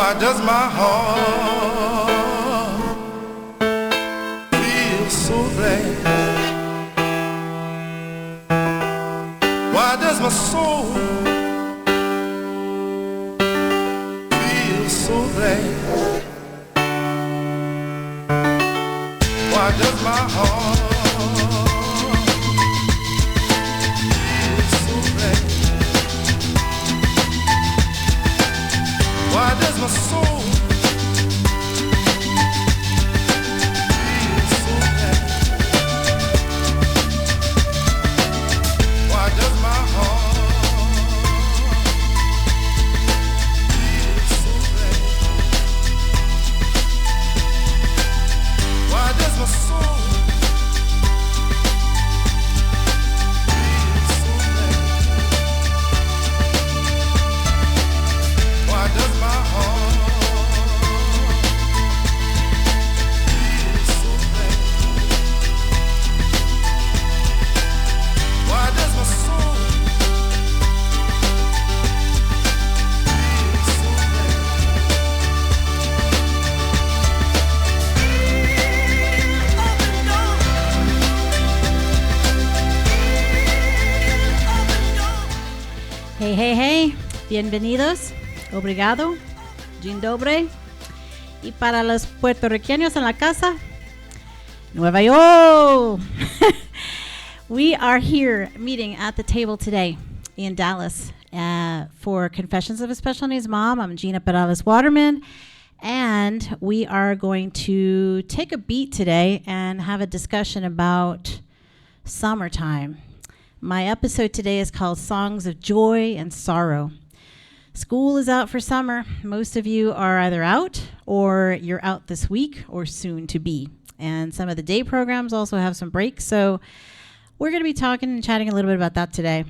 Why does my heart feel so glad? Why does my soul feel so glad? Why does my heart feel so glad? Why does my soul feel so glad? Why does my heart feel so glad? Why does my soul feel so glad? Why does my heart feel so glad? Why does my soul feel so glad? Hey, hey, hey, bienvenidos, obrigado, dzień dobry. Y para los puertorriqueños en la casa, Nueva York. We are here meeting at the table today in Dallas for Confessions of a Special Needs Mom. I'm Gina Waterman, and we are going to take a beat today and have a discussion about summertime. My episode today is called Songs of Joy and Sorrow. School is out for summer. Most of you are either out or you're out this week or soon to be. And some of the day programs also have some breaks. So we're going to be talking and chatting a little bit about that today.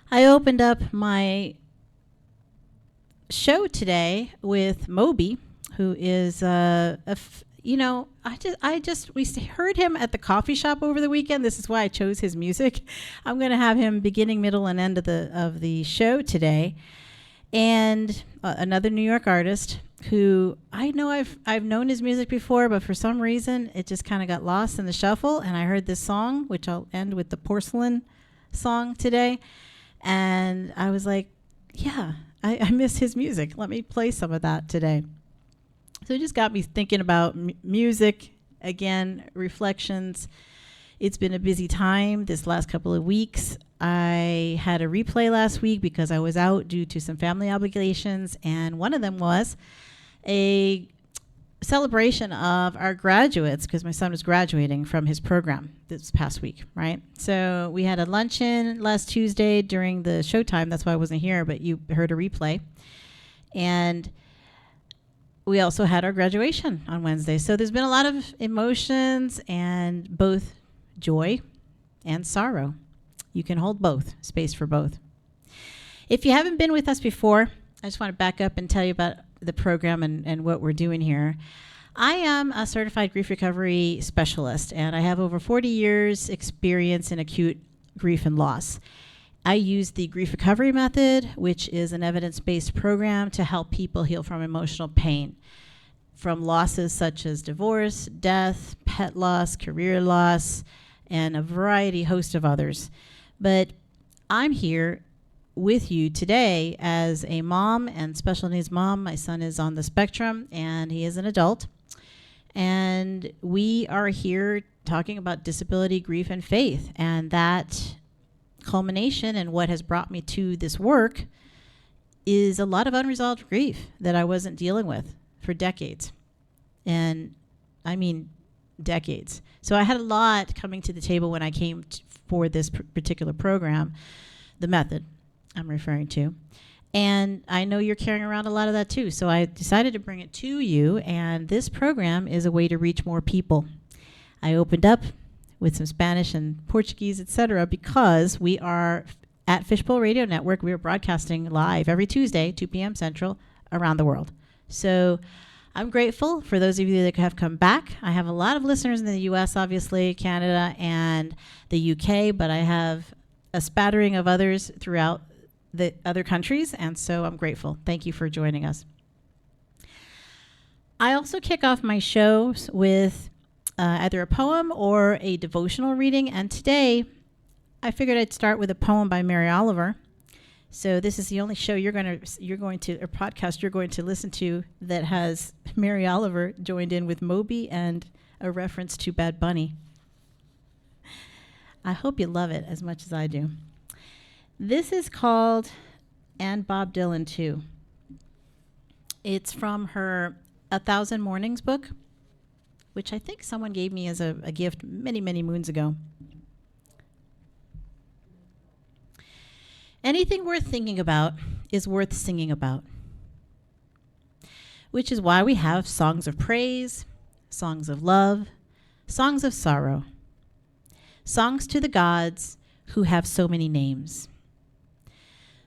I opened up my show today with Moby, who is we heard him at the coffee shop over the weekend. This is why I chose his music. I'm going to have him beginning, middle, and end of the show today. And another New York artist who I know I've known his music before, but for some reason it just kind of got lost in the shuffle. And I heard this song, which I'll end with the Porcelain song today. And I was like, yeah, I miss his music. Let me play some of that today. So it just got me thinking about music, again, reflections. It's been a busy time this last couple of weeks. I had a replay last week because I was out due to some family obligations, and one of them was a celebration of our graduates because my son was graduating from his program this past week, right? So we had a luncheon last Tuesday during the showtime. That's why I wasn't here, but you heard a replay. And we also had our graduation on Wednesday. So there's been a lot of emotions and both joy and sorrow. You can hold both, space for both. If you haven't been with us before, I just want to back up and tell you about the program and what we're doing here. I am a certified grief recovery specialist, and I have over 40 years experience in acute grief and loss. I use the grief recovery method, which is an evidence-based program to help people heal from emotional pain, from losses such as divorce, death, pet loss, career loss, and a host of others. But I'm here with you today as a mom and special needs mom. My son is on the spectrum, and he is an adult. And we are here talking about disability, grief, and faith, and that culmination and what has brought me to this work is a lot of unresolved grief that I wasn't dealing with for decades. And I mean decades. So I had a lot coming to the table when I came for this particular program, the method I'm referring to. And I know you're carrying around a lot of that too. So I decided to bring it to you, and this program is a way to reach more people. I opened up with some Spanish and Portuguese, etc., because we are at Fishbowl Radio Network. We are broadcasting live every Tuesday, 2 p.m. Central, around the world. So I'm grateful for those of you that have come back. I have a lot of listeners in the U.S., obviously, Canada, and the U.K., but I have a spattering of others throughout the other countries, and so I'm grateful. Thank you for joining us. I also kick off my shows with either a poem or a devotional reading. And today, I figured I'd start with a poem by Mary Oliver. So this is the only show or podcast you're going to listen to that has Mary Oliver joined in with Moby and a reference to Bad Bunny. I hope you love it as much as I do. This is called And Bob Dylan Too. It's from her 1,000 Mornings book, which I think someone gave me as a gift many, many moons ago. Anything worth thinking about is worth singing about, which is why we have songs of praise, songs of love, songs of sorrow, songs to the gods who have so many names,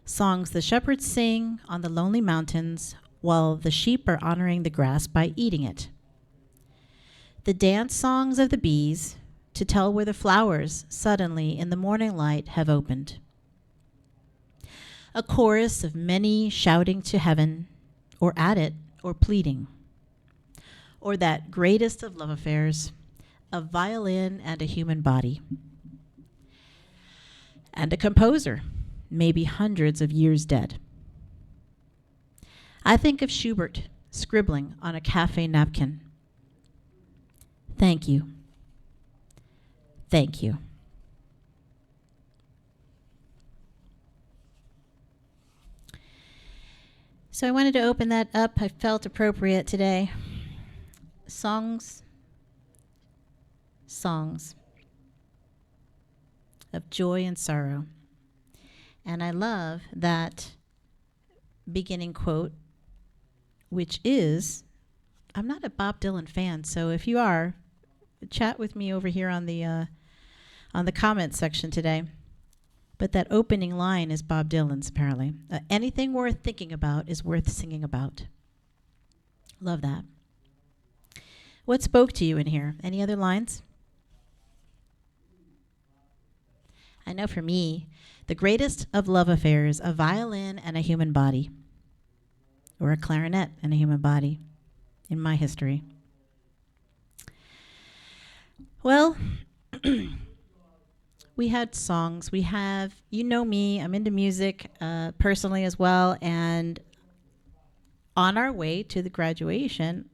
songs the shepherds sing on the lonely mountains while the sheep are honoring the grass by eating it, the dance songs of the bees to tell where the flowers suddenly in the morning light have opened, a chorus of many shouting to heaven, or at it, or pleading, or that greatest of love affairs, a violin and a human body, and a composer, maybe hundreds of years dead. I think of Schubert scribbling on a cafe napkin. Thank you. Thank you. So I wanted to open that up. I felt appropriate today. Songs of joy and sorrow. And I love that beginning quote, which is, I'm not a Bob Dylan fan, so if you are, chat with me over here on the comments section today. But that opening line is Bob Dylan's, apparently. Anything worth thinking about is worth singing about. Love that. What spoke to you in here? Any other lines? I know for me, the greatest of love affairs, a violin and a human body, or a clarinet and a human body, in my history. Well, we had songs. We have, you know me, I'm into music personally as well. And on our way to the graduation,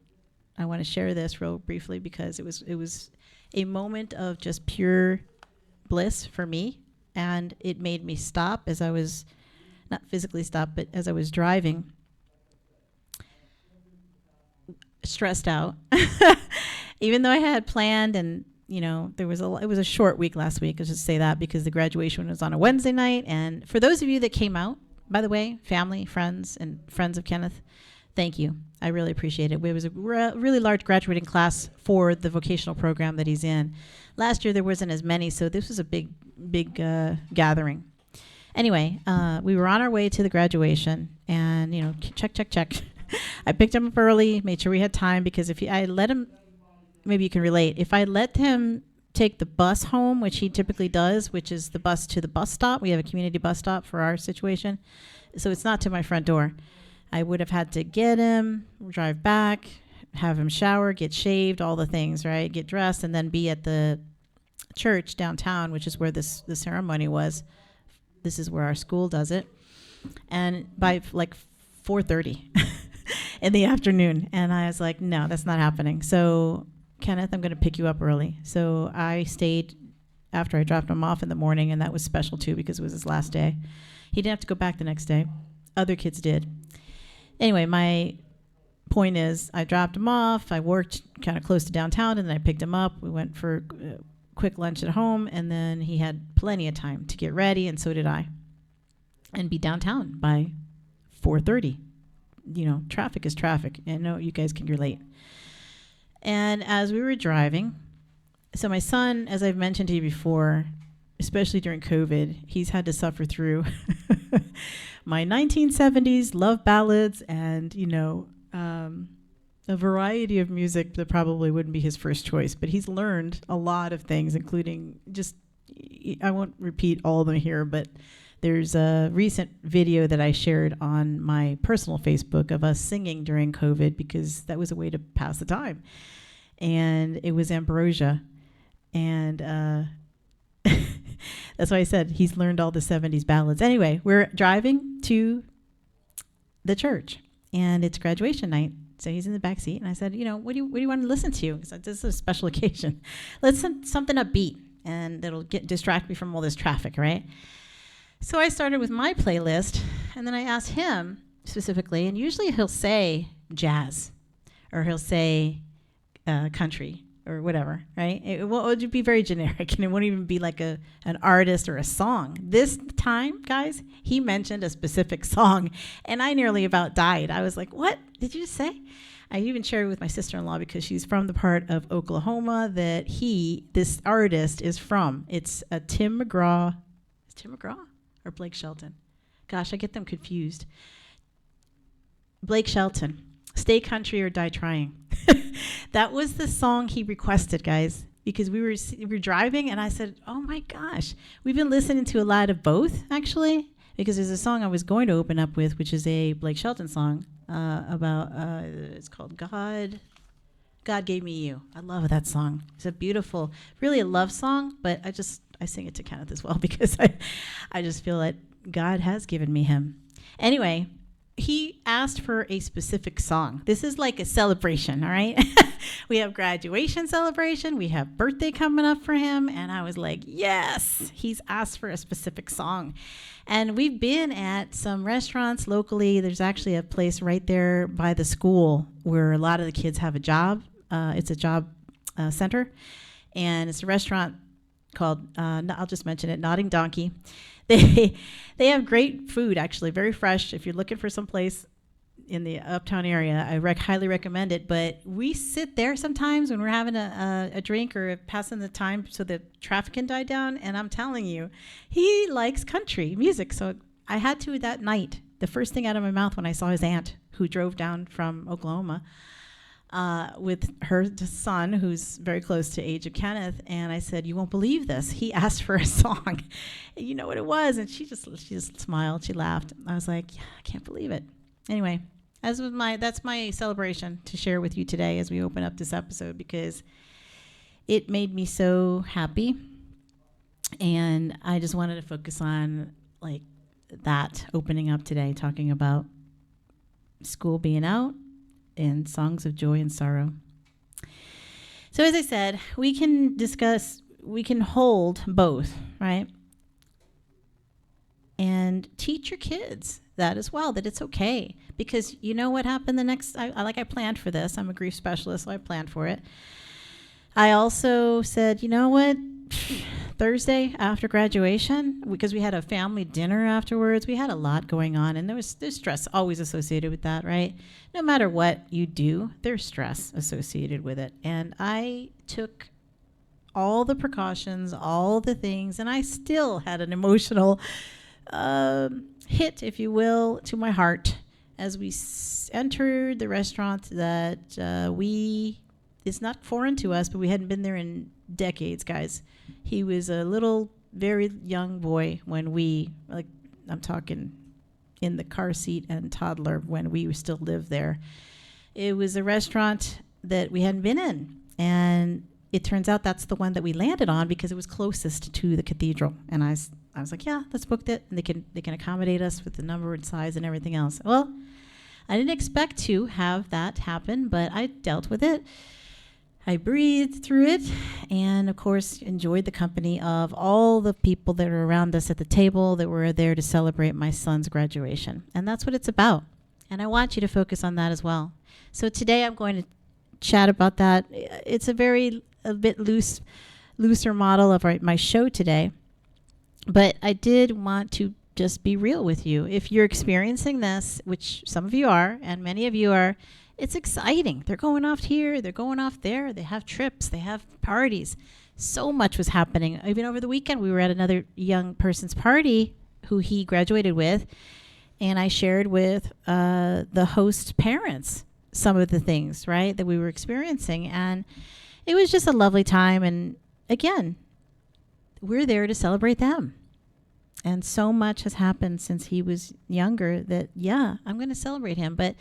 I want to share this real briefly because it was a moment of just pure bliss for me. And it made me stop as I was, not physically stop, but as I was driving, stressed out. Even though I had planned and it was a short week last week. Let's just say that because the graduation was on a Wednesday night. And for those of you that came out, by the way, family, friends, and friends of Kenneth, thank you. I really appreciate it. It was a really large graduating class for the vocational program that he's in. Last year there wasn't as many, so this was a big gathering. Anyway, we were on our way to the graduation, and check. I picked him up early, made sure we had time because I let him. Maybe you can relate. If I let him take the bus home, which he typically does, which is the bus to the bus stop. We have a community bus stop for our situation. So it's not to my front door. I would have had to get him, drive back, have him shower, get shaved, all the things, right? Get dressed, and then be at the church downtown, which is where the ceremony was. This is where our school does it. And by like 4:30 in the afternoon. And I was like, no, that's not happening. So Kenneth, I'm going to pick you up early. So I stayed after I dropped him off in the morning, and that was special too because it was his last day. He didn't have to go back the next day. Other kids did. Anyway, my point is I dropped him off. I worked kind of close to downtown, and then I picked him up. We went for a quick lunch at home, and then he had plenty of time to get ready, and so did I, and be downtown by 4:30. Traffic is traffic. I know you guys can relate. And as we were driving, so my son, as I've mentioned to you before, especially during COVID, he's had to suffer through my 1970s love ballads and, a variety of music that probably wouldn't be his first choice. But he's learned a lot of things, including I won't repeat all of them here, but There's a recent video that I shared on my personal Facebook of us singing during COVID because that was a way to pass the time. And it was Ambrosia. And that's why I said he's learned all the 70s ballads. Anyway, we're driving to the church, and it's graduation night. So he's in the back seat, and I said, what do you want to listen to? Because this is a special occasion. Let's something upbeat, and that'll distract me from all this traffic, right? So I started with my playlist, and then I asked him specifically, and usually he'll say jazz, or he'll say country, or whatever, right? It would be very generic, and it won't even be like an artist or a song. This time, guys, he mentioned a specific song, and I nearly about died. I was like, what did you say? I even shared it with my sister-in-law because she's from the part of Oklahoma that this artist is from. It's a Tim McGraw. Is Tim McGraw or Blake Shelton? Gosh, I get them confused. Blake Shelton. Stay Country or Die Trying. That was the song he requested, guys, because we were driving, and I said, oh my gosh, we've been listening to a lot of both, actually, because there's a song I was going to open up with, which is a Blake Shelton song about, it's called God Gave Me You. I love that song. It's a beautiful, really a love song, but I sing it to Kenneth as well because I just feel that God has given me him. Anyway, he asked for a specific song. This is like a celebration, all right? We have graduation celebration. We have birthday coming up for him. And I was like, yes, he's asked for a specific song. And we've been at some restaurants locally. There's actually a place right there by the school where a lot of the kids have a job. It's a job center. And it's a restaurant called, I'll just mention it, Nodding Donkey. They have great food, actually, very fresh. If you're looking for some place in the uptown area, I highly recommend it. But we sit there sometimes when we're having a drink or passing the time so the traffic can die down. And I'm telling you, he likes country music. So I had to that night, the first thing out of my mouth when I saw his aunt who drove down from Oklahoma with her son, who's very close to age of Kenneth, and I said, "You won't believe this. He asked for a song." And you know what it was? And she just smiled. She laughed. I was like, "Yeah, I can't believe it." Anyway, that's my celebration to share with you today as we open up this episode because it made me so happy, and I just wanted to focus on like that opening up today, talking about school being out and songs of joy and sorrow. So as I said, we can hold both, right? And teach your kids that as well, that it's okay. Because you know what happened I planned for this. I'm a grief specialist, so I planned for it. I also said, you know what? Thursday after graduation, because we had a family dinner afterwards, we had a lot going on, and there's stress always associated with that, right? No matter what you do, there's stress associated with it. And I took all the precautions, all the things, and I still had an emotional hit, if you will, to my heart as we entered the restaurant that it's not foreign to us, but we hadn't been there in decades, guys. He was a little, very young boy when I'm talking in the car seat and toddler when we still lived there. It was a restaurant that we hadn't been in. And it turns out that's the one that we landed on because it was closest to the cathedral. And I was like, yeah, let's book it. And they can accommodate us with the number and size and everything else. Well, I didn't expect to have that happen, but I dealt with it. I breathed through it and, of course, enjoyed the company of all the people that were around us at the table that were there to celebrate my son's graduation. And that's what it's about. And I want you to focus on that as well. So today I'm going to chat about that. It's a bit looser model of my show today. But I did want to just be real with you. If you're experiencing this, which some of you are, and many of you are, it's exciting. They're going off here. They're going off there. They have trips. They have parties. So much was happening. Even over the weekend, we were at another young person's party who he graduated with. And I shared with the host parents some of the things, right, that we were experiencing. And it was just a lovely time. And again, we're there to celebrate them. And so much has happened since he was younger that, yeah, I'm going to celebrate him. But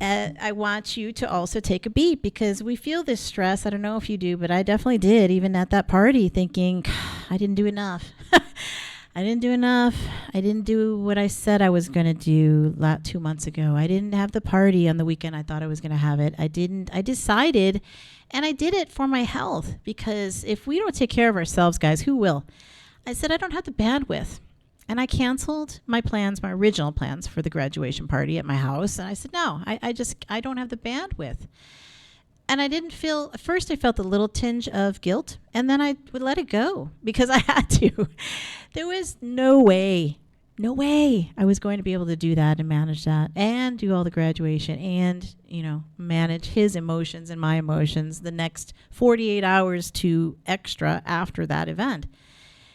I want you to also take a beat, because we feel this stress. I don't know if you do, but I definitely did, even at that party, thinking, I didn't do enough. I didn't do enough. I didn't do what I said I was going to do 2 months ago. I didn't have the party on the weekend I thought I was going to have it. I decided, and I did it for my health, because if we don't take care of ourselves, guys, who will? I said, I don't have the bandwidth. And I canceled my plans, my original plans for the graduation party at my house. And I said, no, I don't have the bandwidth. And I didn't feel, at first I felt a little tinge of guilt, and then I would let it go because I had to. There was no way I was going to be able to do that and manage that and do all the graduation and, manage his emotions and my emotions the next 48 hours to extra after that event.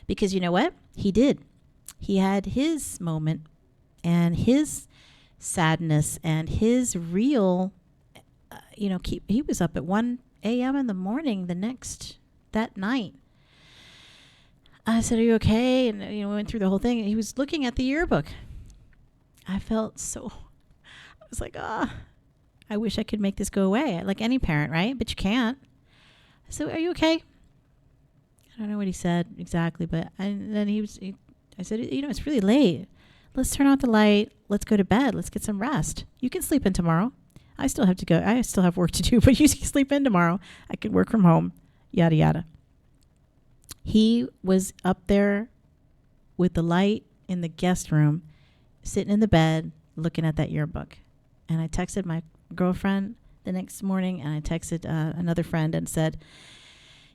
Because you know what? He did. He had his moment and his sadness and his real, he was up at 1 a.m. in the morning that night. I said, are you okay? And, we went through the whole thing. And he was looking at the yearbook. I was like, I wish I could make this go away. Like any parent, right? But you can't. I said, are you okay? I don't know what he said exactly, but then I said, it's really late. Let's turn out the light. Let's go to bed. Let's get some rest. You can sleep in tomorrow. I still have to go. I still have work to do, but you can sleep in tomorrow. I can work from home, yada, yada. He was up there with the light in the guest room, sitting in the bed, looking at that yearbook. And I texted my girlfriend the next morning, and I texted another friend and said,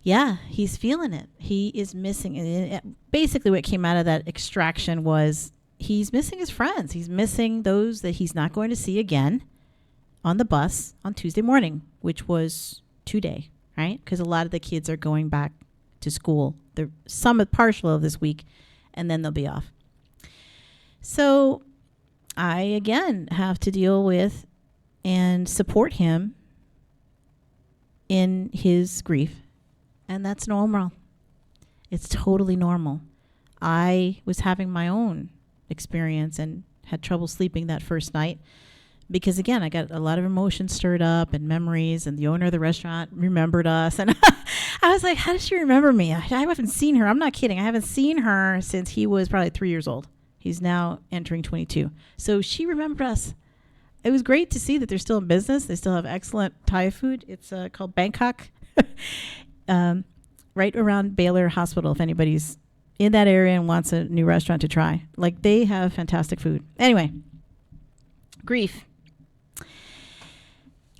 yeah, he's feeling it. He is missing it. Basically, what came out of that extraction was he's missing his friends. He's missing those that he's not going to see again on the bus on Tuesday morning, which was today, right? Because a lot of the kids are going back to school. They're partial of this week, and then they'll be off. So I, again, have to deal with and support him in his grief. And that's normal. It's totally normal. I was having my own experience and had trouble sleeping that first night because, again, I got a lot of emotions stirred up and memories, and the owner of the restaurant remembered us. And I was like, how does she remember me? I haven't seen her. I'm not kidding. I haven't seen her since he was probably 3 years old. He's now entering 22. So she remembered us. It was great to see that they're still in business. They still have excellent Thai food. It's called Bangkok. Right around Baylor Hospital, if anybody's in that area and wants a new restaurant to try. Like, they have fantastic food. Anyway, grief.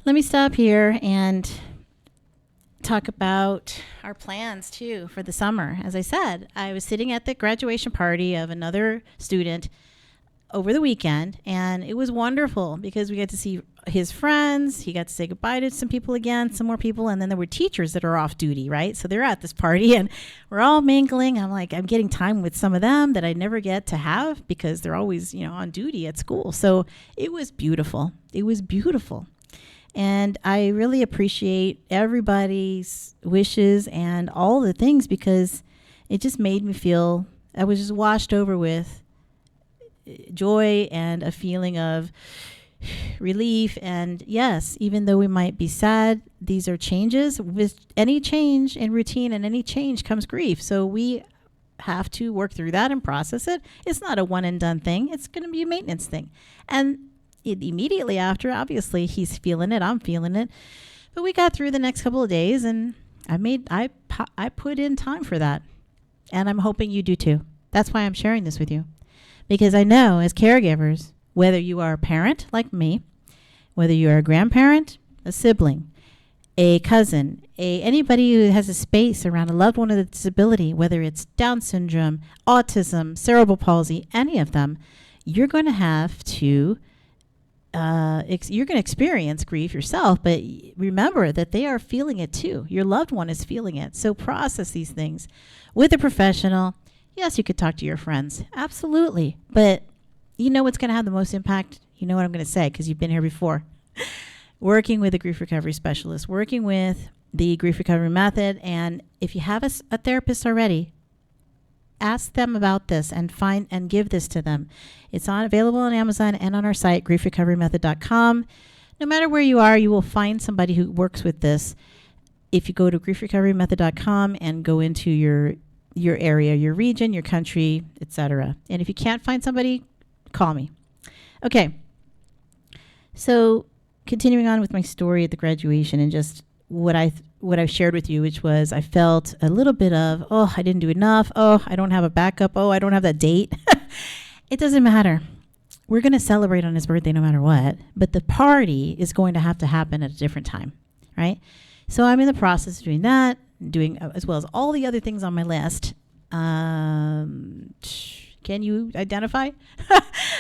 Let me stop here and talk about our plans, too, for the summer. As I said, I was sitting at the graduation party of another student over the weekend, and it was wonderful because we got to see his friends. He got to say goodbye to some people again, some more people, and then there were teachers that are off duty, right? So they're at this party, and we're all mingling. I'm getting time with some of them that I never get to have because they're always, on duty at school. So it was beautiful. It was beautiful. And I really appreciate everybody's wishes and all the things because it just made me feel, I was just washed over with joy and a feeling of relief. And yes, even though we might be sad, these are changes. With any change in routine and any change comes grief. So we have to work through that and process it. It's not a one and done thing. It's going to be a maintenance thing. And immediately after, obviously, he's feeling it. I'm feeling it. But we got through the next couple of days, and I put in time for that. And I'm hoping you do too. That's why I'm sharing this with you. Because I know as caregivers, whether you are a parent like me, whether you are a grandparent, a sibling, a cousin, anybody who has a space around a loved one with a disability, whether it's Down syndrome, autism, cerebral palsy, any of them, you're going to have to, you're going to experience grief yourself, but remember that they are feeling it too. Your loved one is feeling it. So process these things with a professional. Yes, you could talk to your friends. Absolutely. But you know what's going to have the most impact? You know what I'm going to say because you've been here before. Working with a grief recovery specialist, working with the grief recovery method. And if you have a therapist already, ask them about this and find and give this to them. It's available on Amazon and on our site, griefrecoverymethod.com. No matter where you are, you will find somebody who works with this. If you go to griefrecoverymethod.com and go into your area, your region, your country, etc. And if you can't find somebody, call me. Okay. So continuing on with my story at the graduation and just what I've shared with you, which was I felt a little bit of, oh, I didn't do enough. Oh, I don't have a backup. Oh, I don't have that date. It doesn't matter. We're going to celebrate on his birthday no matter what, but the party is going to happen at a different time, right? So I'm in the process of doing that, doing as well as all the other things on my list. Can you identify?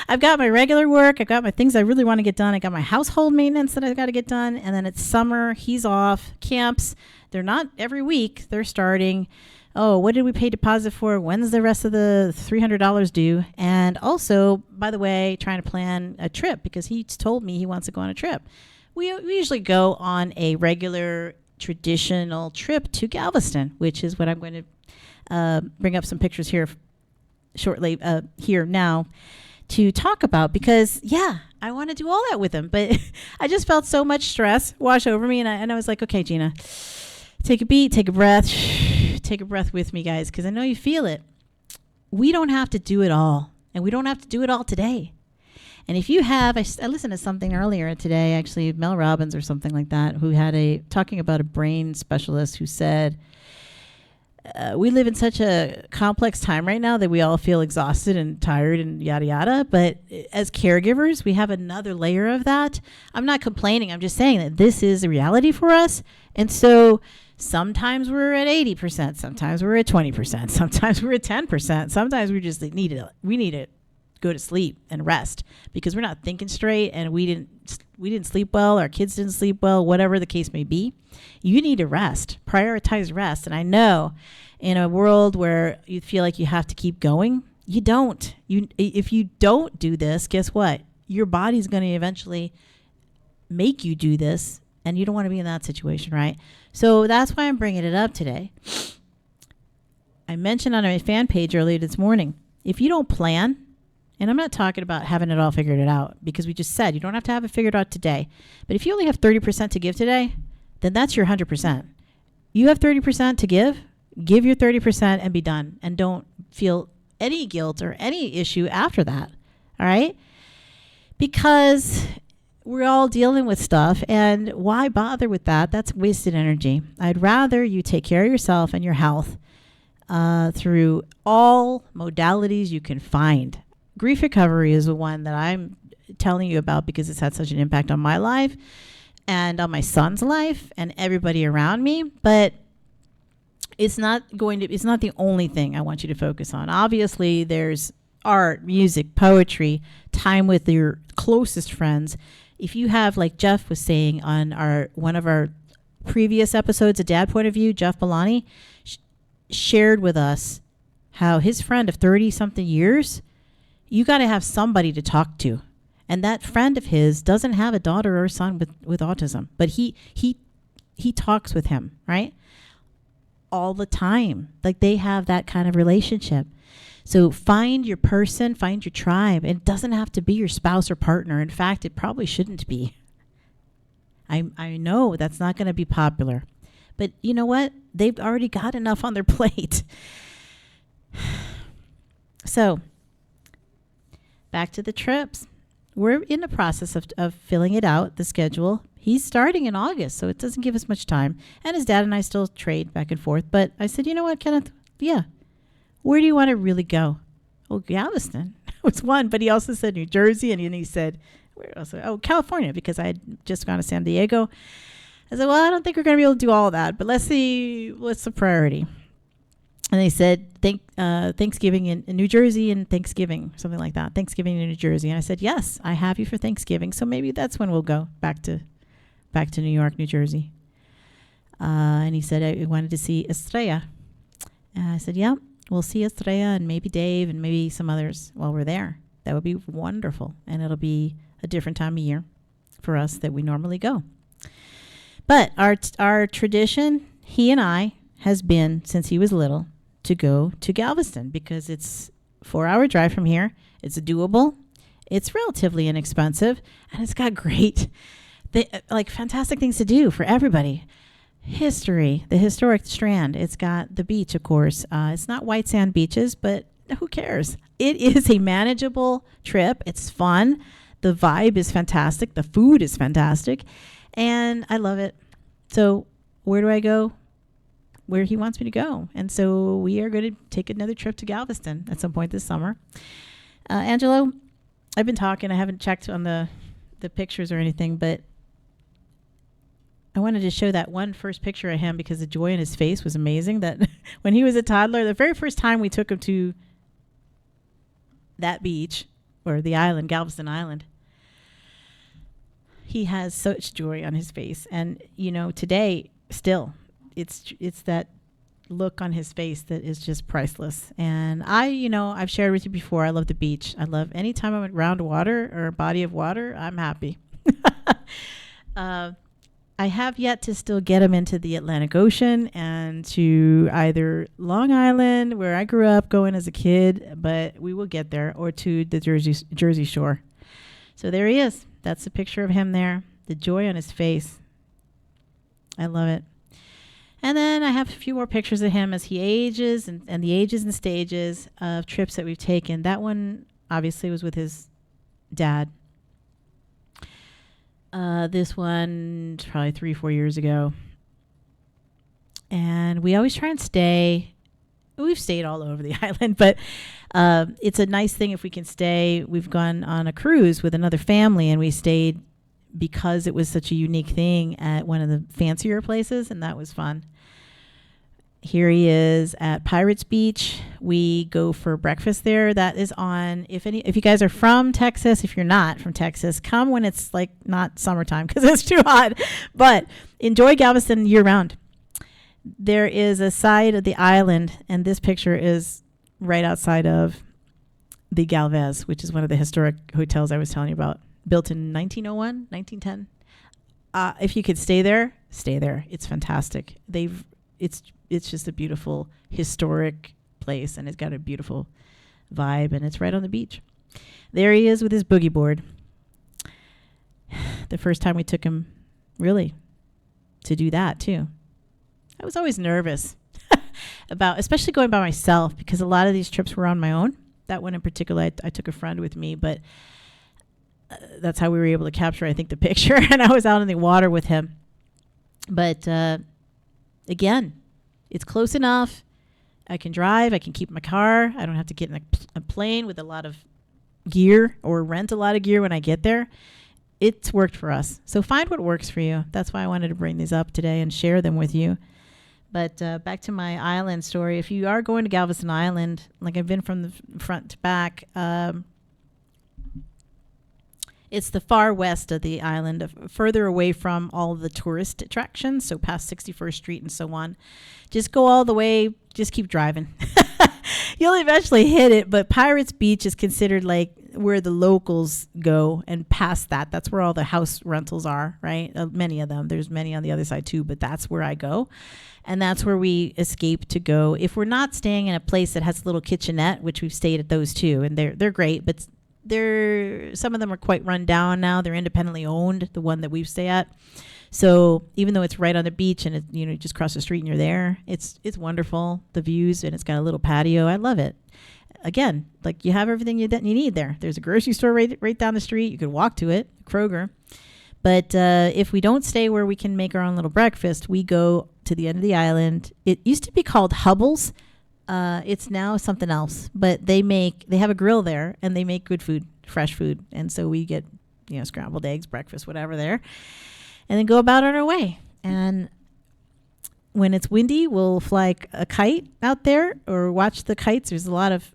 I've got my regular work. I've got my things I really want to get done. I got my household maintenance that I've got to get done. And then it's summer. He's off. Camps. They're not every week. They're starting. Oh, what did we pay deposit for? When's the rest of the $300 due? And also, by the way, trying to plan a trip because he told me he wants to go on a trip. We usually go on a regular traditional trip to Galveston, which is what I'm going to bring up some pictures here shortly here now to talk about because, yeah, I want to do all that with him. But I just felt so much stress wash over me. And I was like, okay, Gina, take a beat, take a breath, take a breath with me, guys, because I know you feel it. We don't have to do it all. And we don't have to do it all today. And if you have, I listened to something earlier today, actually, Mel Robbins or something like that, who had talking about a brain specialist who said, we live in such a complex time right now that we all feel exhausted and tired and yada, yada. But as caregivers, we have another layer of that. I'm not complaining. I'm just saying that this is a reality for us. And so sometimes we're at 80%. Sometimes we're at 20%. Sometimes we're at 10%. Sometimes we just need to go to sleep and rest because we're not thinking straight and we didn't sleep well. Our kids didn't sleep well, whatever the case may be. You need to rest, prioritize rest. And I know in a world where you feel like you have to keep going, you don't. If you don't do this, guess what? Your body's going to eventually make you do this and you don't want to be in that situation, right? So that's why I'm bringing it up today. I mentioned on my fan page earlier this morning, if you don't plan, and I'm not talking about having it all figured out because we just said you don't have to have it figured out today. But if you only have 30% to give today, then that's your 100%. You have 30% to give your 30% and be done. And don't feel any guilt or any issue after that. All right? Because we're all dealing with stuff. And why bother with that? That's wasted energy. I'd rather you take care of yourself and your health through all modalities you can find. Grief recovery is the one that I'm telling you about because it's had such an impact on my life and on my son's life and everybody around me. But it's not the only thing I want you to focus on. Obviously, there's art, music, poetry, time with your closest friends. If you have, like Jeff was saying on one of our previous episodes, A Dad Point of View, Jeff Bellani shared with us how his friend of 30-something years, you got to have somebody to talk to. And that friend of his doesn't have a daughter or a son with autism, but he talks with him, right? All the time. Like they have that kind of relationship. So find your person, find your tribe. It doesn't have to be your spouse or partner. In fact, it probably shouldn't be. I know that's not going to be popular. But you know what? They've already got enough on their plate. So back to the trips. We're in the process of filling it out, the schedule. He's starting in August, so it doesn't give us much time. And his dad and I still trade back and forth. But I said, you know what, Kenneth? Yeah. Where do you want to really go? Oh, Galveston was one. But he also said New Jersey. And then he said, where else? Oh, California, because I had just gone to San Diego. I said, well, I don't think we're going to be able to do all of that. But let's see what's the priority. And they said, Thanksgiving in New Jersey and Thanksgiving, something like that. Thanksgiving in New Jersey. And I said, yes, I have you for Thanksgiving. So maybe that's when we'll go back to New York, New Jersey. And he said, I wanted to see Estrella. And I said, yeah, we'll see Estrella and maybe Dave and maybe some others while we're there. That would be wonderful. And it'll be a different time of year for us that we normally go. But our tradition, he and I, has been, since he was little, to go to Galveston because it's a 4-hour drive from here. It's doable. It's relatively inexpensive, and it's got great, fantastic things to do for everybody. History, the historic Strand. It's got the beach, of course. It's not white sand beaches, but who cares? It is a manageable trip. It's fun. The vibe is fantastic. The food is fantastic, and I love it. So where do I go? Where he wants me to go. And so we are going to take another trip to Galveston at some point this summer. Angelo, I've been talking. I haven't checked on the pictures or anything, but I wanted to show that one first picture of him because the joy in his face was amazing. That when he was a toddler, the very first time we took him to that beach or the island, Galveston Island, he has such joy on his face. And, today still, it's that look on his face that is just priceless. And I've shared with you before, I love the beach. I love anytime I'm around water or a body of water, I'm happy. I have yet to still get him into the Atlantic Ocean and to either Long Island, where I grew up going as a kid, but we will get there, or to the Jersey Shore. So there he is. That's a picture of him there. The joy on his face. I love it. And then I have a few more pictures of him as he ages and the ages and stages of trips that we've taken. That one obviously was with his dad. This one probably 3-4 years ago. And we always try and stay. We've stayed all over the island, but it's a nice thing if we can stay. We've gone on a cruise with another family, and we stayed because it was such a unique thing at one of the fancier places, and that was fun. Here he is at Pirates Beach. We go for breakfast there. That is on, if you guys are from Texas, if you're not from Texas, come when it's like not summertime because it's too hot. But enjoy Galveston year round. There is a side of the island, and this picture is right outside of the Galvez, which is one of the historic hotels I was telling you about, built in 1901, 1910. If you could stay there, stay there. It's fantastic. It's just a beautiful historic place, and it's got a beautiful vibe, and it's right on the beach. There he is with his boogie board. The first time we took him, really, to do that too. I was always nervous about, especially going by myself, because a lot of these trips were on my own. That one in particular, I took a friend with me, but that's how we were able to capture, I think, the picture. And I was out in the water with him. But again, it's close enough. I can drive. I can keep my car. I don't have to get in a plane with a lot of gear or rent a lot of gear when I get there. It's worked for us. So find what works for you. That's why I wanted to bring these up today and share them with you. But back to my island story. If you are going to Galveston Island, like I've been from the front to back, it's the far west of the island, further away from all of the tourist attractions, so past 61st Street and so on. Just go all the way. Just keep driving. You'll eventually hit it, but Pirates Beach is considered like where the locals go, and past that, that's where all the house rentals are, right? Many of them. There's many on the other side too, but that's where I go. And that's where we escape to go. If we're not staying in a place that has a little kitchenette, which we've stayed at those too, and they're great, but some of them are quite run down now. They're independently owned, the one that we stay at. So even though it's right on the beach and you just cross the street and you're there, it's wonderful, the views, and it's got a little patio. I love it. Again, like you have everything you need there. There's a grocery store right down the street. You could walk to it, Kroger. But if we don't stay where we can make our own little breakfast, we go to the end of the island. It used to be called Hubble's. It's now something else, but they have a grill there, and they make good food, fresh food. And so we get, scrambled eggs, breakfast, whatever there, and then go about on our way. And when it's windy, we'll fly a kite out there or watch the kites. There's a lot of,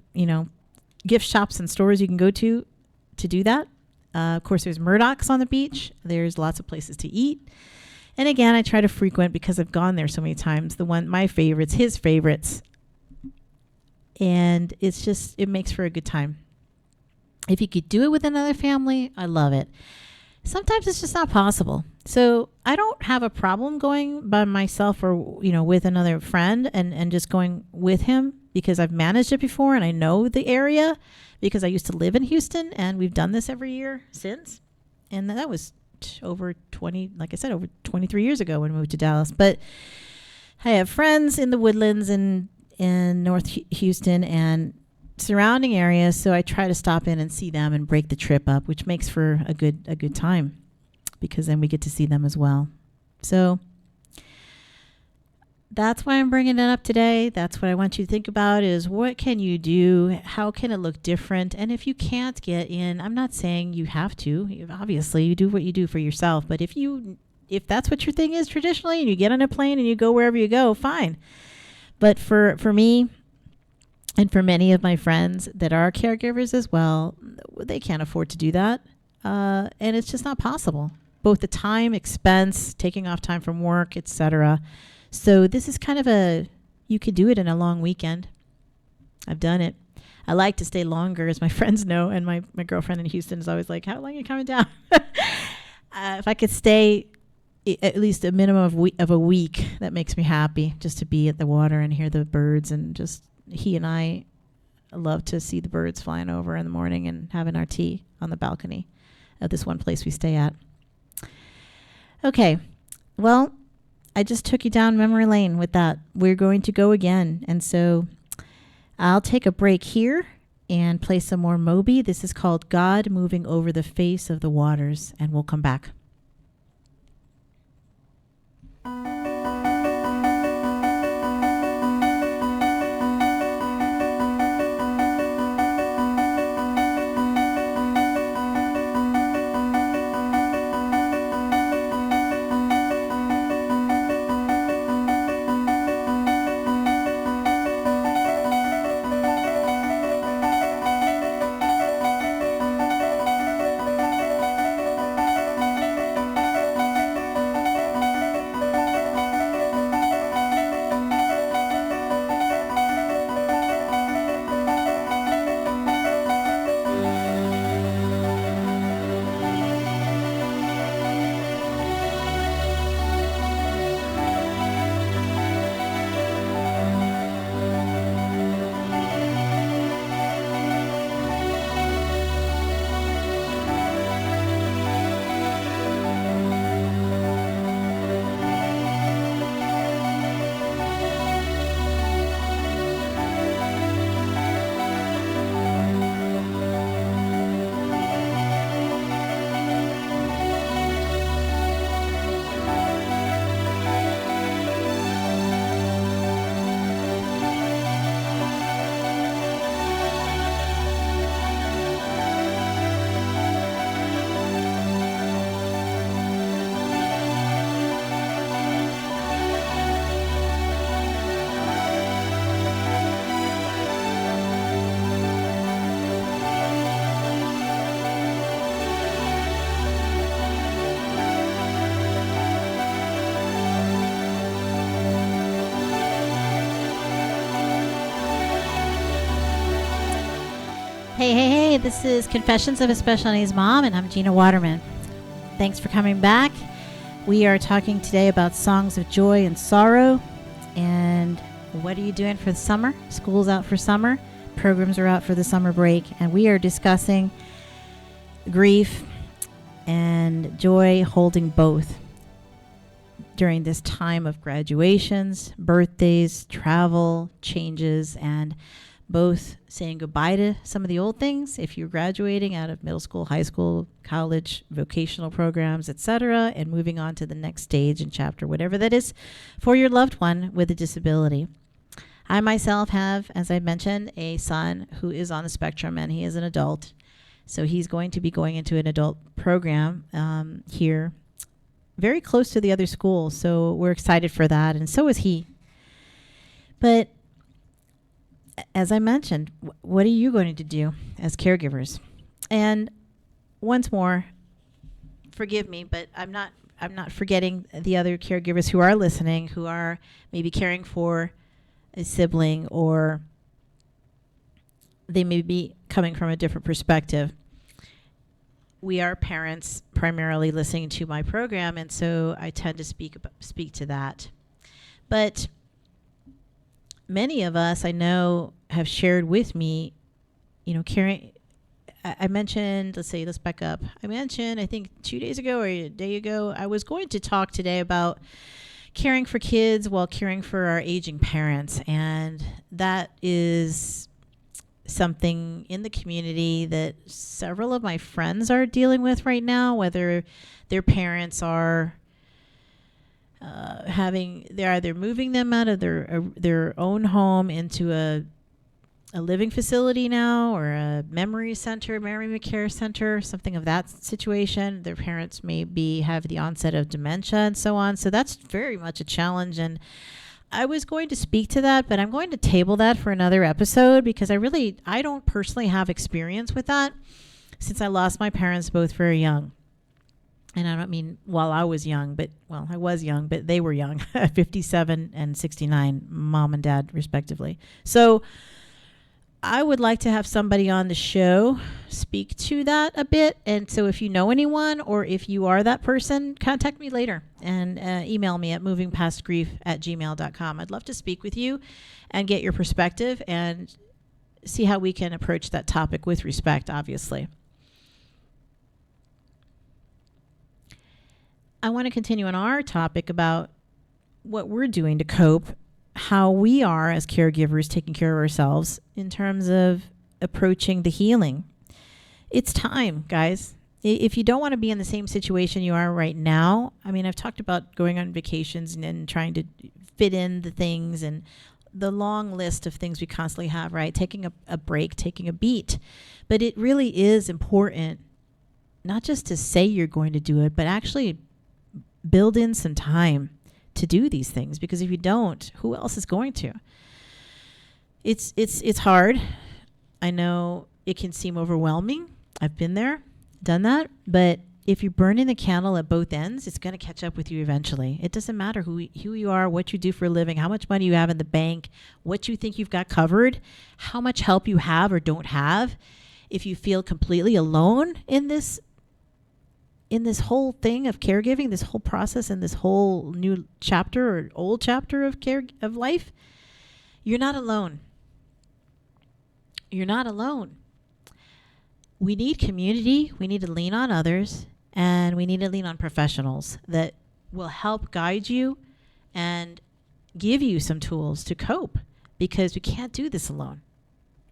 gift shops and stores you can go to do that. Of course, there's Murdoch's on the beach. There's lots of places to eat. And again, I try to frequent because I've gone there so many times. My favorites, his favorites. And it makes for a good time. If you could do it with another family, I love it. sometimes it's just not possible. So I don't have a problem going by myself or, with another friend and just going with him because I've managed it before and I know the area because I used to live in Houston and we've done this every year since. And that was over 23 years ago when we moved to Dallas. But I have friends in the Woodlands and in North Houston and surrounding areas, so I try to stop in and see them and break the trip up, which makes for a good time because then we get to see them as well. So that's why I'm bringing it up today. That's what I want you to think about is what can you do? How can it look different? And if you can't get in, I'm not saying you have to. Obviously, you do what you do for yourself. But if that's what your thing is traditionally and you get on a plane and you go wherever you go, fine. But for me, and for many of my friends that are caregivers as well, they can't afford to do that. And it's just not possible. Both the time, expense, taking off time from work, etc. So this is kind of you could do it in a long weekend. I've done it. I like to stay longer, as my friends know. And my girlfriend in Houston is always like, how long are you coming down? If I could stay at least a minimum of a week, that makes me happy just to be at the water and hear the birds and just... He and I love to see the birds flying over in the morning and having our tea on the balcony of this one place we stay at. Okay, well, I just took you down memory lane with that. We're going to go again. And so I'll take a break here and play some more Moby. This is called God Moving Over the Face of the Waters, and we'll come back. Hey, this is Confessions of a Special Needs Mom, and I'm Gina Waterman. Thanks for coming back. We are talking today about songs of joy and sorrow, and what are you doing for the summer? School's out for summer, programs are out for the summer break, and we are discussing grief and joy, holding both during this time of graduations, birthdays, travel, changes, and both saying goodbye to some of the old things if you're graduating out of middle school, high school, college, vocational programs, etc., and moving on to the next stage and chapter, whatever that is for your loved one with a disability. I myself have, as I mentioned, a son who is on the spectrum, and he is an adult. So he's going to be going into an adult program here very close to the other school. So we're excited for that, and so is he. But as I mentioned, what are you going to do as caregivers? And once more, forgive me, but I'm not forgetting the other caregivers who are listening, who are maybe caring for a sibling, or they may be coming from a different perspective. we are parents primarily listening to my program, and so I tend to speak to that. But many of us I know have shared with me, caring. I mentioned, let's back up. I mentioned, I think 2 days ago or a day ago, I was going to talk today about caring for kids while caring for our aging parents. And that is something in the community that several of my friends are dealing with right now, whether their parents are they're either moving them out of their own home into a living facility now, or a memory care center, something of that situation. Their parents may have the onset of dementia and so on. So that's very much a challenge. And I was going to speak to that, but I'm going to table that for another episode, because I don't personally have experience with that, since I lost my parents both very young. And I don't mean while I was young, I was young, but they were young, 57 and 69, mom and dad respectively. So I would like to have somebody on the show speak to that a bit. And so if you know anyone, or if you are that person, contact me later and email me at movingpastgrief@gmail.com. I'd love to speak with you and get your perspective and see how we can approach that topic with respect, obviously. I want to continue on our topic about what we're doing to cope, how we are as caregivers taking care of ourselves in terms of approaching the healing. It's time, guys. If you don't want to be in the same situation you are right now, I've talked about going on vacations and trying to fit in the things and the long list of things we constantly have, right? Taking a break, taking a beat. But it really is important not just to say you're going to do it, but actually build in some time to do these things, because if you don't, who else is going to? It's hard. I know it can seem overwhelming. I've been there, done that. But if you're burning the candle at both ends, it's going to catch up with you eventually. It doesn't matter who you are, what you do for a living, how much money you have in the bank, what you think you've got covered, how much help you have or don't have. If you feel completely alone in this whole thing of caregiving, this whole process, and this whole new chapter or old chapter of life, you're not alone. You're not alone. We need community. We need to lean on others, and we need to lean on professionals that will help guide you and give you some tools to cope, because we can't do this alone.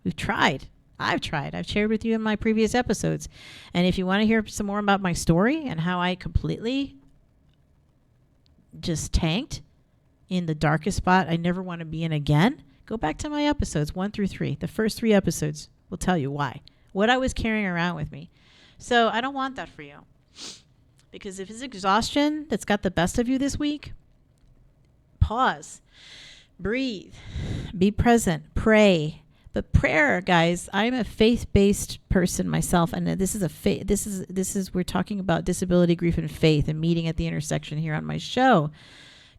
We've tried. I've tried. I've shared with you in my previous episodes. And if you want to hear some more about my story and how I completely just tanked in the darkest spot I never want to be in again, go back to my episodes 1 through 3. The first 3 episodes will tell you why, what I was carrying around with me. So I don't want that for you, because if it's exhaustion that's got the best of you this week, pause, breathe, be present, pray. But prayer, guys, I'm a faith-based person myself, and this is we're talking about disability, grief, and faith, and meeting at the intersection here on my show,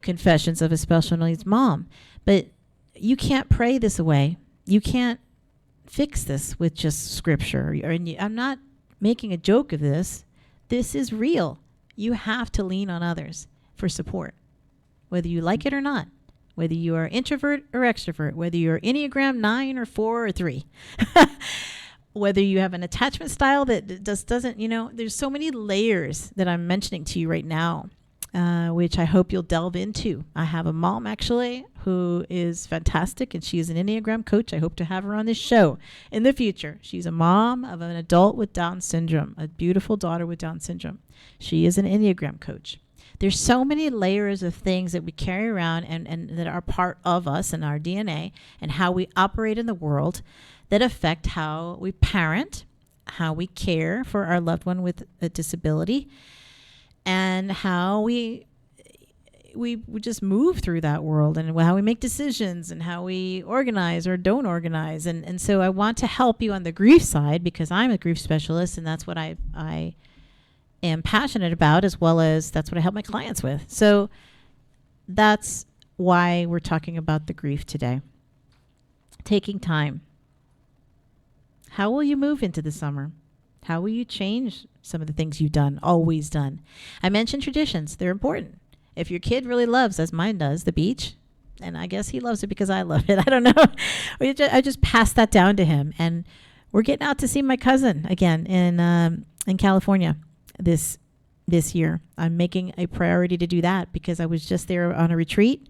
Confessions of a Special Needs Mom. But you can't pray this away. You can't fix this with just scripture. I'm not making a joke of this. This is real. You have to lean on others for support, whether you like it or not. Whether you are introvert or extrovert, whether you're Enneagram 9 or 4 or 3, whether you have an attachment style that doesn't, there's so many layers that I'm mentioning to you right now, which I hope you'll delve into. I have a mom, actually, who is fantastic, and she is an Enneagram coach. I hope to have her on this show in the future. She's a mom of an adult with Down syndrome, a beautiful daughter with Down syndrome. She is an Enneagram coach. There's so many layers of things that we carry around and that are part of us and our DNA and how we operate in the world that affect how we parent, how we care for our loved one with a disability, and how we just move through that world, and how we make decisions, and how we organize or don't organize. And so I want to help you on the grief side, because I'm a grief specialist, and that's what I am passionate about, as well as that's what I help my clients with. So that's why we're talking about the grief today. Taking time. How will you move into the summer? How will you change some of the things you've done, always done? I mentioned traditions. They're important. If your kid really loves, as mine does, the beach, and I guess he loves it because I love it. I don't know. I just passed that down to him. And we're getting out to see my cousin again in California this year. I'm making a priority to do that because I was just there on a retreat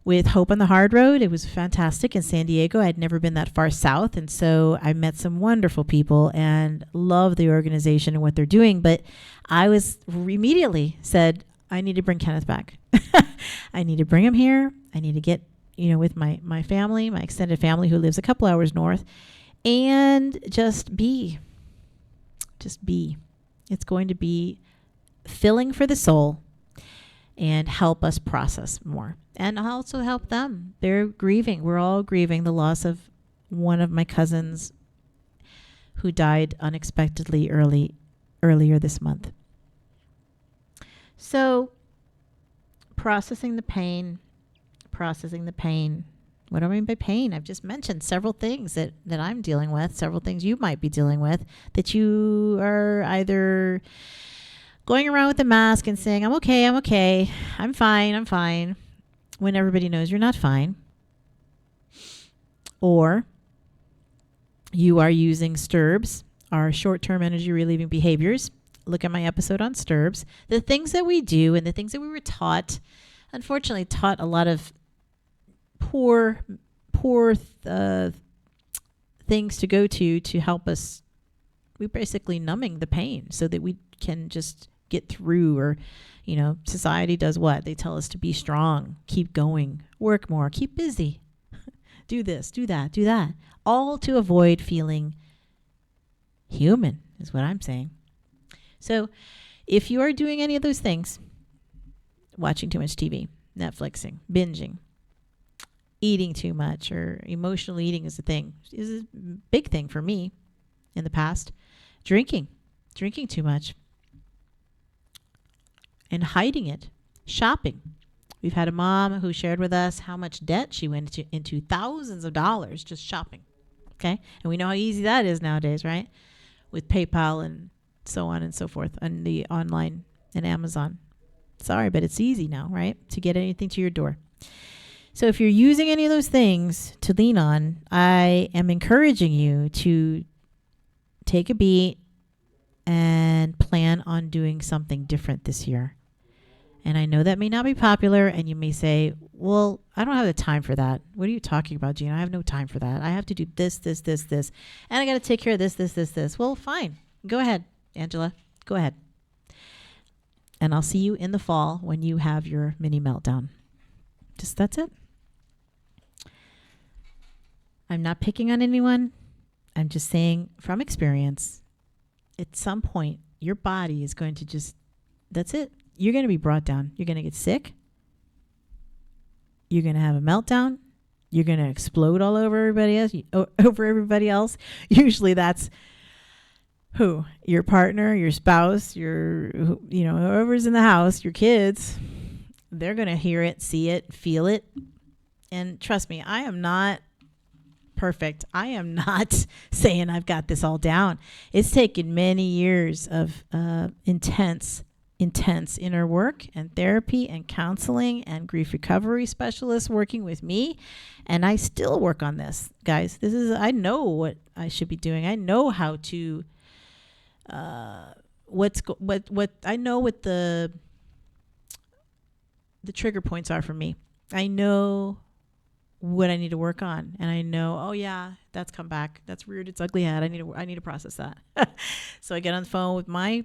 with Hope on the Hard Road. It was fantastic in San Diego. I'd never been that far south. And so I met some wonderful people and love the organization and what they're doing. But I was immediately said, I need to bring Kenneth back. I need to bring him here. I need to get, with my family, my extended family who lives a couple hours north, and just be. It's going to be filling for the soul and help us process more. And I'll also help them. They're grieving. We're all grieving the loss of one of my cousins who died unexpectedly earlier this month. So processing the pain. What do I mean by pain? I've just mentioned several things that I'm dealing with, several things you might be dealing with, that you are either going around with a mask and saying, I'm okay, I'm fine, when everybody knows you're not fine. Or you are using STIRBs, our short-term energy relieving behaviors. Look at my episode on STIRBs. The things that we do and the things that we were taught, unfortunately taught a lot of poor things to go to help us. We're basically numbing the pain so that we can just get through. Or, society does what? They tell us to be strong, keep going, work more, keep busy, do this, do that, all to avoid feeling human, is what I'm saying. So if you are doing any of those things, watching too much TV, Netflixing, binging, eating too much, or emotional eating is a big thing for me in the past. Drinking too much and hiding it. Shopping. We've had a mom who shared with us how much debt she went into thousands of dollars just shopping. Okay? And we know how easy that is nowadays, right? With PayPal and so on and so forth, and the online and Amazon. Sorry, but it's easy now, right? To get anything to your door. So if you're using any of those things to lean on, I am encouraging you to take a beat and plan on doing something different this year. And I know that may not be popular, and you may say, well, I don't have the time for that. What are you talking about, Gina? I have no time for that. I have to do this. And I got to take care of this. Well, fine. Go ahead, Angela. Go ahead. And I'll see you in the fall when you have your mini meltdown. That's it. I'm not picking on anyone. I'm just saying from experience, at some point, your body is going to that's it. You're going to be brought down. You're going to get sick. You're going to have a meltdown. You're going to explode all over everybody else. Usually that's who? Your partner, your spouse, whoever's in the house, your kids. They're going to hear it, see it, feel it. And trust me, I am not perfect. I am not saying I've got this all down. It's taken many years of intense inner work and therapy and counseling and grief recovery specialists working with me. And I still work on this, guys. I know what I should be doing. I know how to, I know what the trigger points are for me. I know what I need to work on, and I know, oh yeah, that's come back. That's reared its ugly head. I need to process that. So I get on the phone with my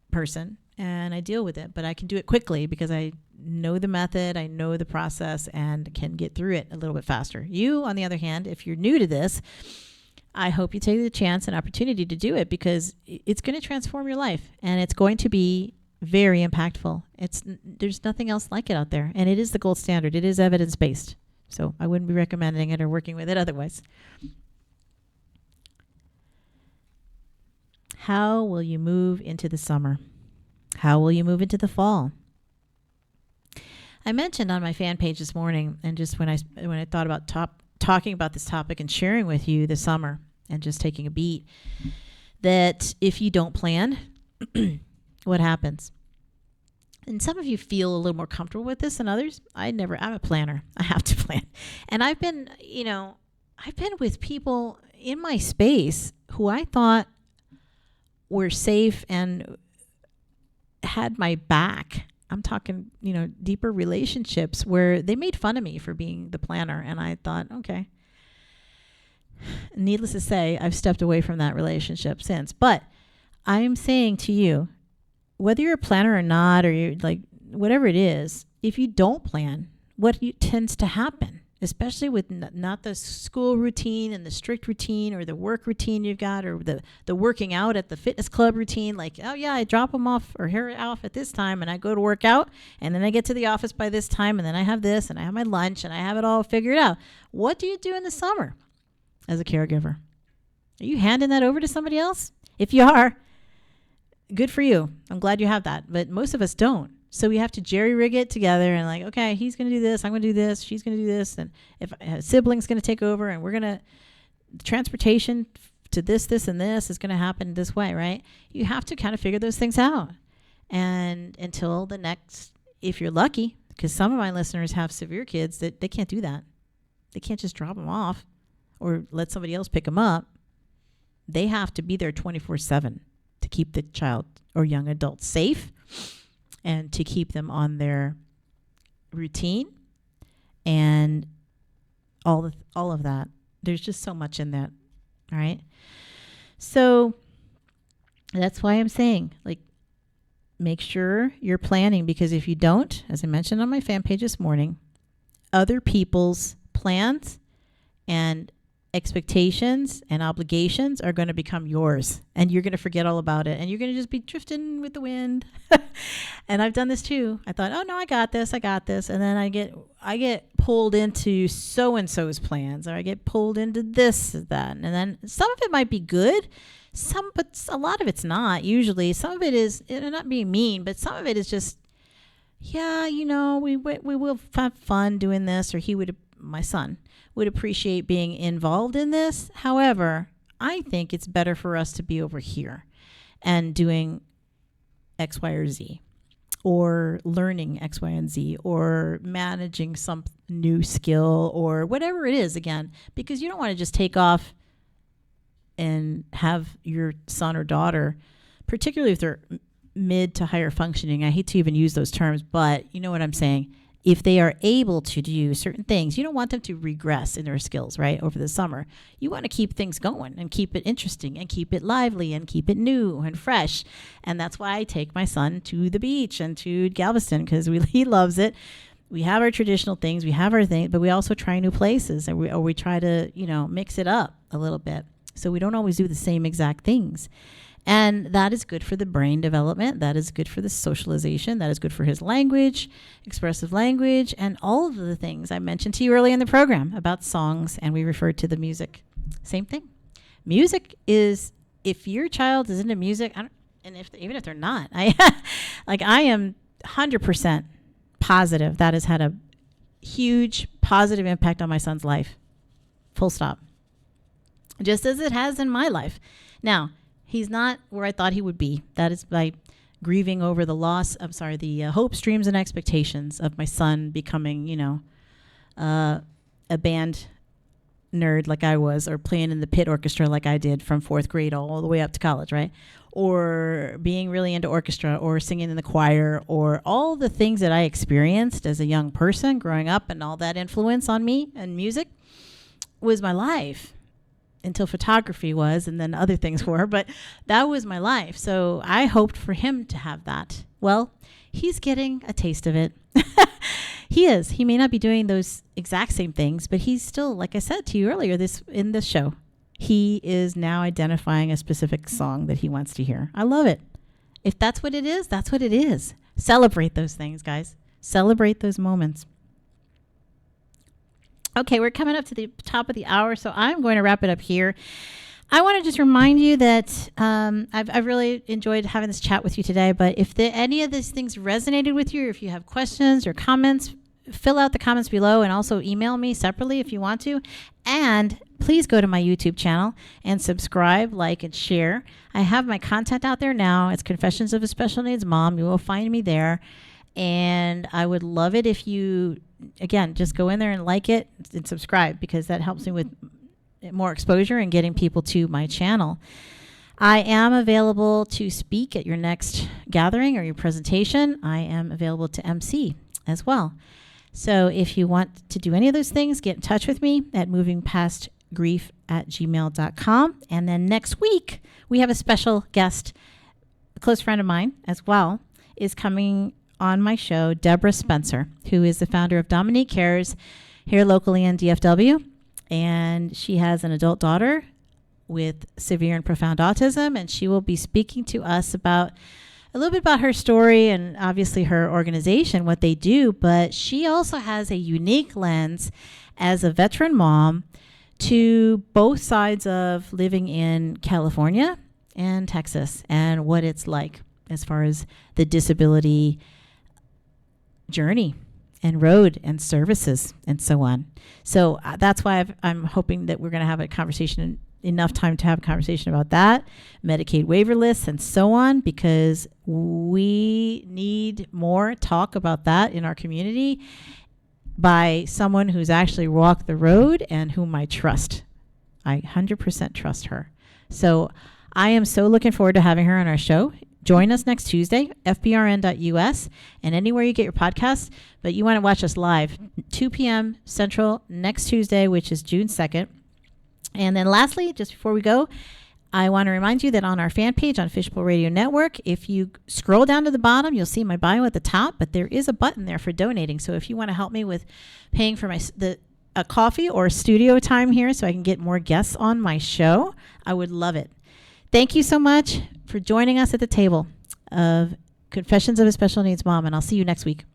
person and I deal with it, but I can do it quickly because I know the method, I know the process, and can get through it a little bit faster. You, on the other hand, if you're new to this, I hope you take the chance and opportunity to do it because it's going to transform your life, and it's going to be very impactful. There's nothing else like it out there, and it is the gold standard. It is evidence-based. So I wouldn't be recommending it or working with it otherwise. How will you move into the summer? How will you move into the fall? I mentioned on my fan page this morning, and just when I thought about talking about this topic and sharing with you this summer and just taking a beat, that if you don't plan, what happens? And some of you feel a little more comfortable with this than others. I'm a planner. I have to plan. And I've been with people in my space who I thought were safe and had my back. I'm talking, deeper relationships where they made fun of me for being the planner. And I thought, okay. Needless to say, I've stepped away from that relationship since. But I'm saying to you, whether you're a planner or not, or you're like, whatever it is, if you don't plan, what tends to happen, especially with not the school routine and the strict routine or the work routine you've got, or the working out at the fitness club routine, like, oh yeah, I drop them off or her off at this time and I go to work out and then I get to the office by this time and then I have this and I have my lunch and I have it all figured out. What do you do in the summer as a caregiver? Are you handing that over to somebody else? If you are, good for you. I'm glad you have that. But most of us don't. So we have to jerry rig it together and like, okay, he's going to do this. I'm going to do this. She's going to do this. And if a sibling's going to take over and we're going to, transportation to this, and this is going to happen this way, right? You have to kind of figure those things out. And until the next, if you're lucky, because some of my listeners have severe kids that they can't do that. They can't just drop them off or let somebody else pick them up. They have to be there 24/7 to keep the child or young adult safe and to keep them on their routine and all of that. There's just so much in that, all right? So that's why I'm saying, like, make sure you're planning, because if you don't, as I mentioned on my fan page this morning, other people's plans and expectations and obligations are going to become yours, and you're going to forget all about it, and you're going to just be drifting with the wind. And I've done this too. I thought, oh no, I got this, and then I get pulled into so and so's plans, or I get pulled into this, that, and then some of it might be good, but a lot of it's not. Usually, some of it is, not being mean, but some of it is just, yeah, we will have fun doing this, or my son would appreciate being involved in this. However, I think it's better for us to be over here and doing X, Y, or Z, or learning X, Y, and Z, or managing some new skill, or whatever it is, again, because you don't want to just take off and have your son or daughter, particularly if they're mid to higher functioning. I hate to even use those terms, but you know what I'm saying. If they are able to do certain things, you don't want them to regress in their skills, right, over the summer. You want to keep things going and keep it interesting and keep it lively and keep it new and fresh. And that's why I take my son to the beach and to Galveston, because he loves it. We have our traditional things, we have our things, but we also try new places, and we try to, mix it up a little bit. So we don't always do the same exact things. And that is good for the brain development. That is good for the socialization. That is good for his language, expressive language, and all of the things I mentioned to you early in the program about songs, and we referred to the music. Same thing. Music is, if your child is into music, even if they're not, I am 100% positive that has had a huge positive impact on my son's life. Full stop. Just as it has in my life. Now, he's not where I thought he would be. That is by grieving over the hopes, dreams, and expectations of my son becoming, a band nerd like I was, or playing in the pit orchestra like I did from 4th grade all the way up to college, right? Or being really into orchestra, or singing in the choir, or all the things that I experienced as a young person growing up, and all that influence on me and music was my life. Until photography was, and then other things were, but that was my life. So I hoped for him to have that. Well, he's getting a taste of it. He is. He may not be doing those exact same things, but he's still, like I said to you earlier in this show, he is now identifying a specific song that he wants to hear. I love it. If that's what it is, that's what it is. Celebrate those things, guys. Celebrate those moments. Okay, we're coming up to the top of the hour, so I'm going to wrap it up here. I want to just remind you that I've really enjoyed having this chat with you today, but if any of these things resonated with you, or if you have questions or comments, fill out the comments below and also email me separately if you want to. And please go to my YouTube channel and subscribe, like, and share. I have my content out there now. It's Confessions of a Special Needs Mom. You will find me there. And I would love it if you, again, just go in there and like it and subscribe, because that helps me with more exposure and getting people to my channel. I am available to speak at your next gathering or your presentation. I am available to MC as well. So if you want to do any of those things, get in touch with me at movingpastgrief@gmail.com. And then next week, we have a special guest, a close friend of mine as well, is coming on my show, Deborah Spencer, who is the founder of Dominique Cares here locally in DFW. And she has an adult daughter with severe and profound autism, and she will be speaking to us about a little bit about her story and obviously her organization, what they do. But she also has a unique lens as a veteran mom to both sides of living in California and Texas, and what it's like as far as the disability journey and road and services and so on. So that's why I'm hoping that we're going to have a conversation, enough time to have a conversation about that, Medicaid waiver lists and so on, because we need more talk about that in our community by someone who's actually walked the road and whom I trust. I 100% trust her. So I am so looking forward to having her on our show. Join us next Tuesday, fbrn.us, and anywhere you get your podcasts. But you want to watch us live, 2 p.m. Central next Tuesday, which is June 2nd. And then lastly, just before we go, I want to remind you that on our fan page on Fishbowl Radio Network, if you scroll down to the bottom, you'll see my bio at the top, but there is a button there for donating. So if you want to help me with paying for a coffee or studio time here so I can get more guests on my show, I would love it. Thank you so much for joining us at the table of Confessions of a Special Needs Mom, and I'll see you next week.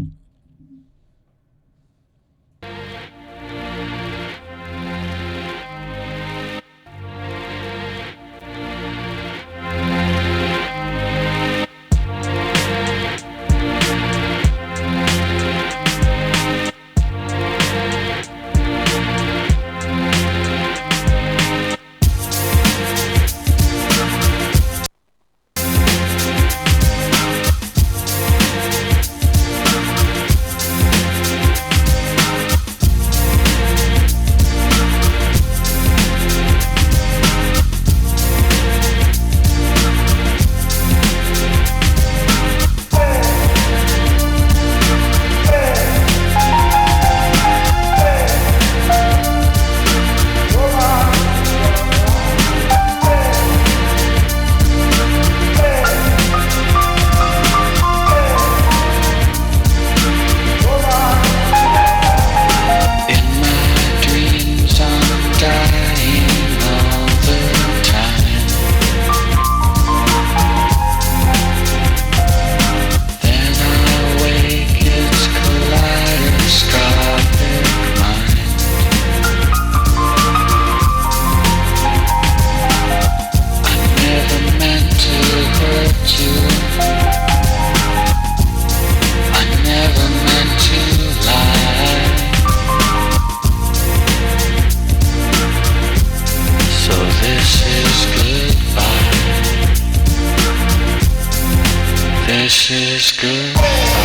This is good.